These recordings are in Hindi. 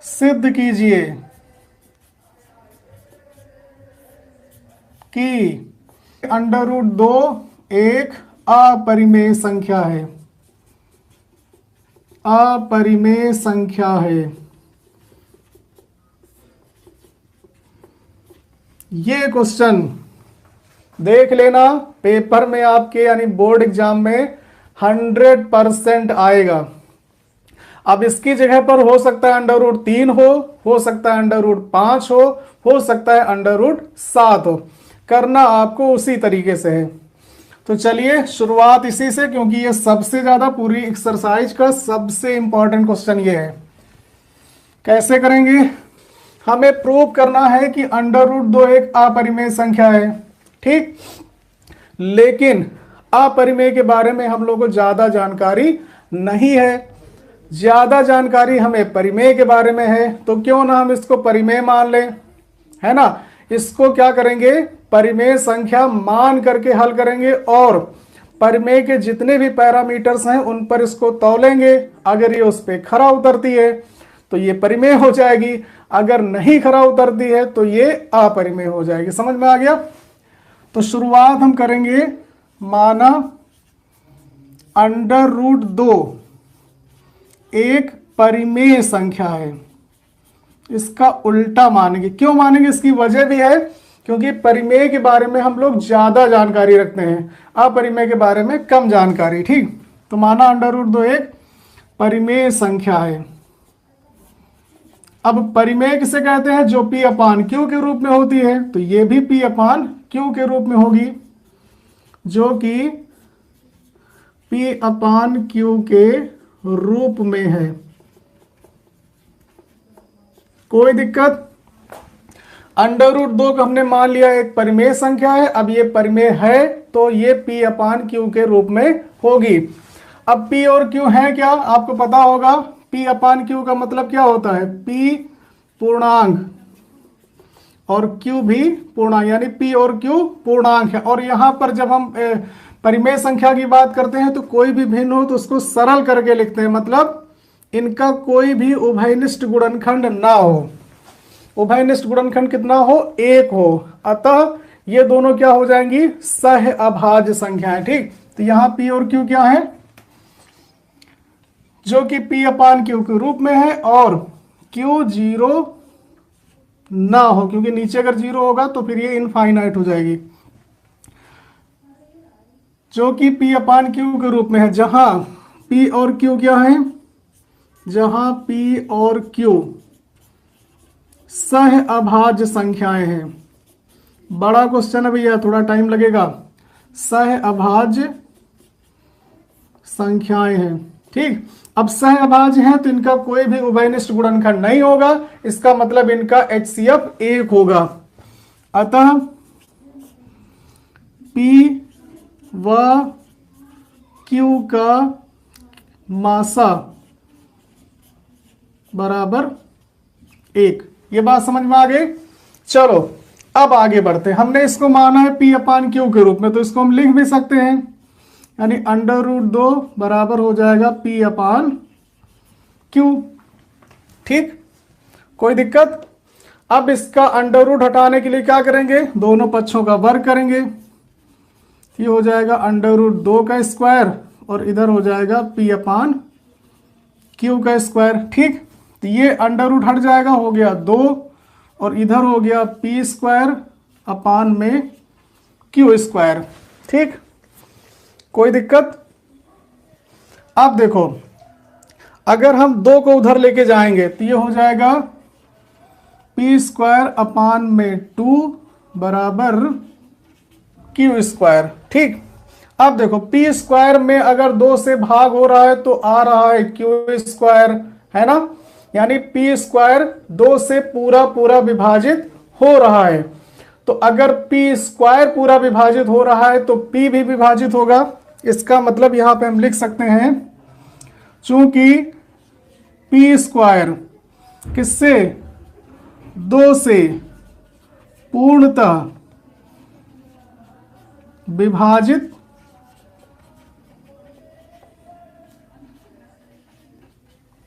सिद्ध कीजिए कि √2 एक अपरिमेय संख्या है। अपरिमेय संख्या है। ये क्वेश्चन देख लेना पेपर में आपके यानी बोर्ड एग्जाम में 100% आएगा। अब इसकी जगह पर हो सकता है √3 हो सकता है √5 हो सकता है √7 हो। करना आपको उसी तरीके से है। तो चलिए शुरुआत इसी से, क्योंकि ये सबसे ज्यादा पूरी एक्सरसाइज का सबसे इंपॉर्टेंट क्वेश्चन ये है। कैसे करेंगे? हमें प्रूव करना है कि √2 एक अपरिमेय संख्या है, ठीक। लेकिन अपरिमेय के बारे में हम लोग को ज्यादा जानकारी नहीं है। ज्यादा जानकारी हमें परिमेय के बारे में है, तो क्यों ना हम इसको परिमेय मान लें, है ना। इसको क्या करेंगे, परिमेय संख्या मान करके हल करेंगे और परिमेय के जितने भी पैरामीटर्स हैं उन पर इसको तौलेंगे। अगर ये उस पर खरा उतरती है तो ये परिमेय हो जाएगी, अगर नहीं खरा उतरती है तो ये अपरिमेय हो जाएगी। समझ में आ गया? तो शुरुआत हम करेंगे, माना √2 एक परिमेय संख्या है। इसका उल्टा मानेंगे। क्यों मानेंगे? इसकी वजह भी है, क्योंकि परिमेय के बारे में हम लोग ज्यादा जानकारी रखते हैं, अपरिमेय के बारे में कम जानकारी, ठीक। तो माना √2 एक परिमेय संख्या है। अब परिमेय किसे कहते हैं? जो P/Q के रूप में होती है, तो ये भी P/Q के रूप में होगी, जो कि P/Q के रूप में है। कोई दिक्कत? √2 को हमने मान लिया एक परिमेय संख्या है। अब ये परिमेय है तो ये P/Q के रूप में होगी। अब P और Q है क्या? आपको पता होगा P/Q का मतलब क्या होता है? P पूर्णांक और Q भी पूर्णांक, यानी P और Q पूर्णांक है। और यहां पर जब हम परिमेय संख्या की बात करते हैं तो कोई भी भिन्न हो तो उसको सरल करके लिखते हैं, मतलब इनका कोई भी उभयनिष्ठ गुणनखंड ना हो। उभयनिष्ठ गुणनखंड कितना हो? 1 हो। अतः ये दोनों क्या हो जाएंगी? सह अभाज्य संख्याएं, ठीक। तो यहां P और Q क्या है? जो कि P/Q के रूप में है और Q 0 ना हो, क्योंकि नीचे अगर 0 होगा तो फिर ये इनफाइनाइट हो जाएगी। जो कि P/Q के रूप में है, जहां P और Q क्या है? जहां P और Q सह अभाज्य संख्याएं हैं। बड़ा क्वेश्चन है भैया, थोड़ा टाइम लगेगा। सह अभाज्य संख्याएं हैं, ठीक। अब सह अभाज्य हैं तो इनका कोई भी उभयनिष्ठ गुणनखंड नहीं होगा, इसका मतलब इनका HCF 1 होगा। अतः P व Q का मासा बराबर 1। ये बात समझ में आ गई? चलो अब आगे बढ़ते हैं। हमने इसको माना है P/Q के रूप में, तो इसको हम लिख भी सकते हैं, यानी √2 बराबर हो जाएगा P/Q, ठीक। कोई दिक्कत? अब इसका √ हटाने के लिए क्या करेंगे? दोनों पक्षों का वर्ग करेंगे। ये हो जाएगा √2 का स्क्वायर और इधर हो जाएगा P/Q का स्क्वायर, ठीक। तो ये √ हट जाएगा, हो गया 2 और इधर हो गया P² Q², ठीक। कोई दिक्कत? अब देखो, अगर हम 2 को उधर लेके जाएंगे तो ये हो जाएगा P² 2 = Q², ठीक। अब देखो P² में अगर 2 से भाग हो रहा है तो आ रहा है Q², है ना, यानी P² 2 से पूरा विभाजित हो रहा है। तो अगर P² पूरा विभाजित हो रहा है तो P भी विभाजित होगा। इसका मतलब यहां पे हम लिख सकते हैं, चूंकि P² किससे? 2 से पूर्णतः विभाजित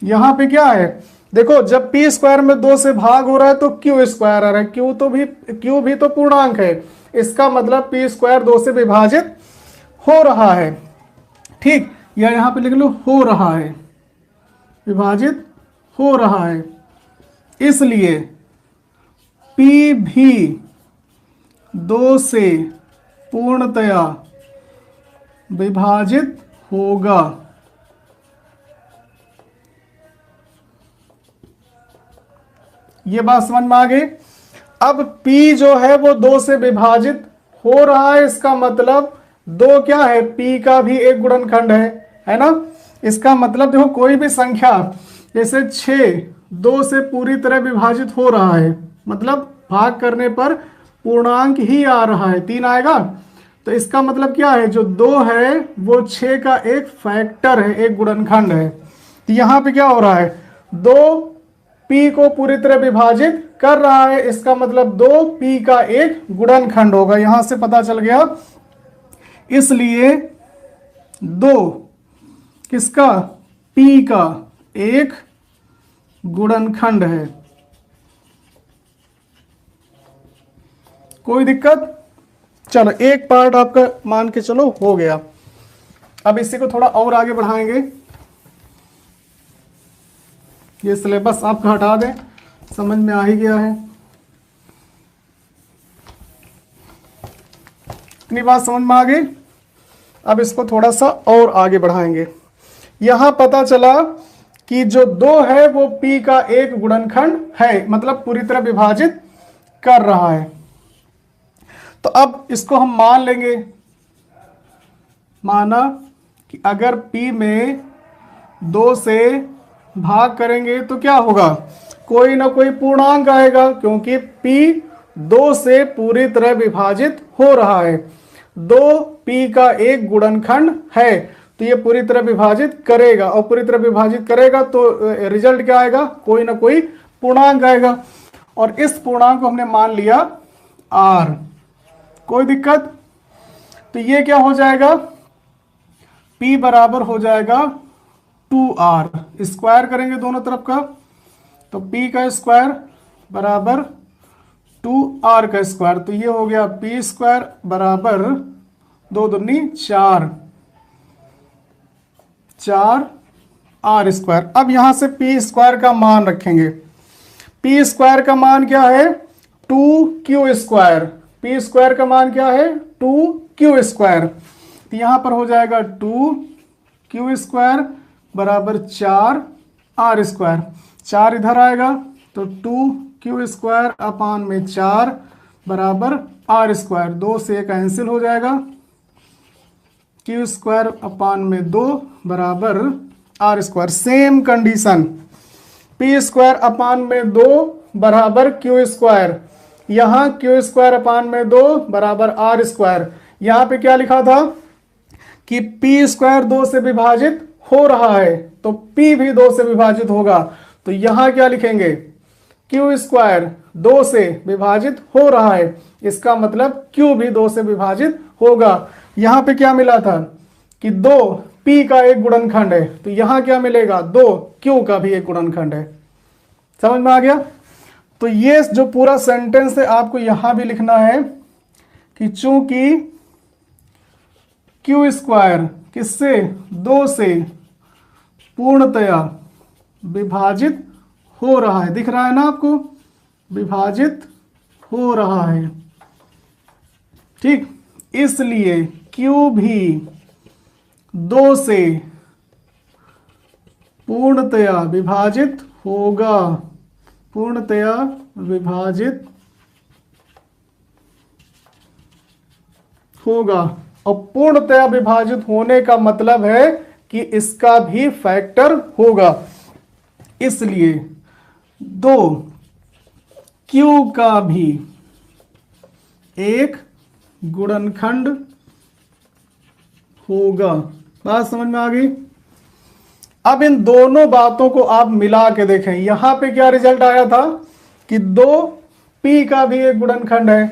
यहां पे क्या है? देखो जब पी स्क्वायर में 2 से भाग हो रहा है तो क्यू स्क्वायर आ रहा है, क्यू भी तो पूर्णांक है, इसका मतलब पी स्क्वायर 2 से विभाजित हो रहा है। ठीक, या यहां पे लिख लो हो रहा है, विभाजित हो रहा है, इसलिए P भी 2 से पूर्णतया विभाजित होगा। ये बात समझ में आ गई। अब P जो है वो 2 से विभाजित हो रहा है, इसका मतलब 2 क्या है, P का भी एक गुणनखंड है ना। इसका मतलब देखो कोई भी संख्या जैसे 6 2 से पूरी तरह विभाजित हो रहा है, मतलब भाग करने पर पूर्णांक ही आ रहा है, 3 आएगा, तो इसका मतलब क्या है, जो 2 है वो 6 का एक फैक्टर है, एक गुणनखंड है। तो यहां पे क्या हो रहा है, 2 P को पूरी तरह विभाजित कर रहा है, इसका मतलब 2 P का एक गुणनखंड होगा, यहां से पता चल गया। इसलिए 2 किसका, P का एक गुणनखंड है। कोई दिक्कत? चलो एक पार्ट आपका मान के चलो हो गया। अब इसी को थोड़ा और आगे बढ़ाएंगे, ये सिलेबस आपका हटा दें, समझ में आ ही गया है। इतनी बात समझ में आ गई। अब इसको थोड़ा सा और आगे बढ़ाएंगे। यहां पता चला कि जो 2 है वो P का एक गुणनखंड है, मतलब पूरी तरह विभाजित कर रहा है। तो अब इसको हम मान लेंगे, माना कि अगर P में 2 से भाग करेंगे तो क्या होगा, कोई ना कोई पूर्णांक आएगा, क्योंकि P 2 से पूरी तरह विभाजित हो रहा है। 2 P का एक गुणनखंड है, तो ये पूरी तरह विभाजित करेगा, और पूरी तरह विभाजित करेगा तो रिजल्ट क्या आएगा, कोई ना कोई पूर्णांक आएगा, और इस पूर्णांक को हमने मान लिया R। कोई दिक्कत? तो ये क्या हो जाएगा, P बराबर हो जाएगा 2R, स्क्वायर करेंगे दोनों तरफ का, तो P का स्क्वायर बराबर 2R का स्क्वायर, तो ये हो गया P स्क्वायर बराबर 2 दूनी 4 R स्क्वायर। अब यहां से P स्क्वायर का मान रखेंगे, P स्क्वायर का मान क्या है, 2Q स्क्वायर। P स्क्वायर का मान क्या है, 2Q स्क्वायर, तो यहां पर हो जाएगा 2Q स्क्वायर बराबर 4R स्क्वायर, 4 इधर आएगा तो 2Q स्क्वायर अपान में 4 बराबर R स्क्वायर, 2 से कैंसिल हो जाएगा, Q स्क्वायर अपान में 2 बराबर R square. Same condition, P square upon में 2 बराबर Q स्क्वायर, यहां Q स्क्वायर अपान में 2 बराबर R स्क्वायर। यहां पे क्या लिखा था कि P स्क्वायर 2 से विभाजित हो रहा है, तो P भी 2 से विभाजित होगा, तो यहां क्या लिखेंगे, Q स्क्वायर 2 से विभाजित हो रहा है, इसका मतलब Q भी 2 से विभाजित होगा। यहां पे क्या मिला था कि 2 P का एक गुणनखंड है, तो यहां क्या मिलेगा, 2 Q का भी एक गुणनखंड है। समझ में आ गया? तो ये जो पूरा सेंटेंस है आपको यहां भी लिखना है कि चूंकि Q स्क्वायर किससे, 2 से पूर्णतया विभाजित हो रहा है, दिख रहा है ना आपको, विभाजित हो रहा है, ठीक, इसलिए Q भी 2 से पूर्णतया विभाजित होगा, पूर्णतया विभाजित होगा। और पूर्णतया विभाजित होने का मतलब है कि इसका भी फैक्टर होगा, इसलिए 2 Q का भी एक गुणनखंड होगा। बात समझ में आ गई? अब इन दोनों बातों को आप मिला के देखें, यहां पे क्या रिजल्ट आया था कि 2 P का भी एक गुणनखंड है,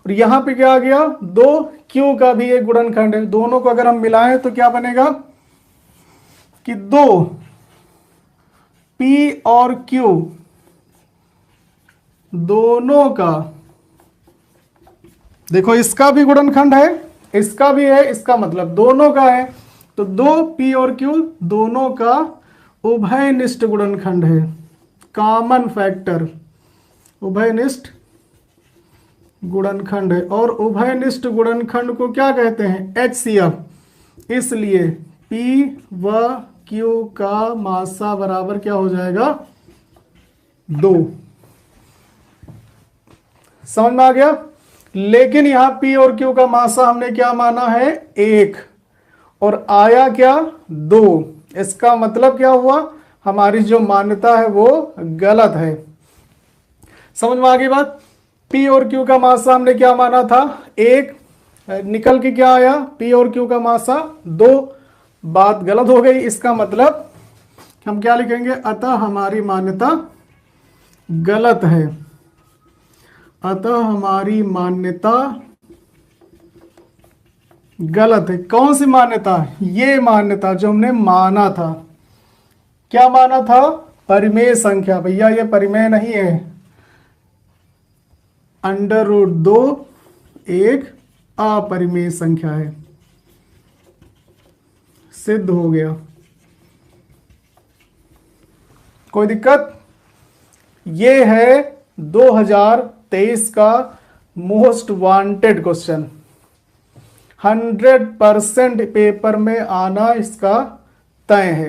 और यहां पे क्या आ गया, 2 Q का भी एक गुणनखंड है। दोनों को अगर हम मिलाएं तो क्या बनेगा कि 2 पी और क्यू दोनों का, देखो इसका भी गुणनखंड है, इसका भी है, इसका मतलब दोनों का है, तो दो पी और क्यू दोनों का उभयनिष्ठ गुणनखंड है, कॉमन फैक्टर, उभयनिष्ठ गुणनखंड है। और उभयनिष्ठ गुणनखंड को क्या कहते हैं? HCF। इसलिए P व Q का मासा बराबर क्या हो जाएगा? 2। समझ में आ गया? लेकिन यहां P और Q का मासा हमने क्या माना है? 1, और आया क्या? 2। इसका मतलब क्या हुआ? हमारी जो मान्यता है वो गलत है। समझ में आ गई बात? P और Q का मासा हमने क्या माना था? 1, निकल के क्या आया? P और Q का मासा 2। बात गलत हो गई। इसका मतलब हम क्या लिखेंगे? अतः हमारी मान्यता गलत है। अतः हमारी मान्यता गलत है। कौन सी मान्यता? ये मान्यता जो हमने माना था। क्या माना था? परिमेय संख्या। भैया ये परिमेय नहीं है, √2 एक अपरिमेय संख्या है। सिद्ध हो गया। कोई दिक्कत? ये है 2023 का मोस्ट वांटेड क्वेश्चन। 100% पेपर में आना इसका तय है।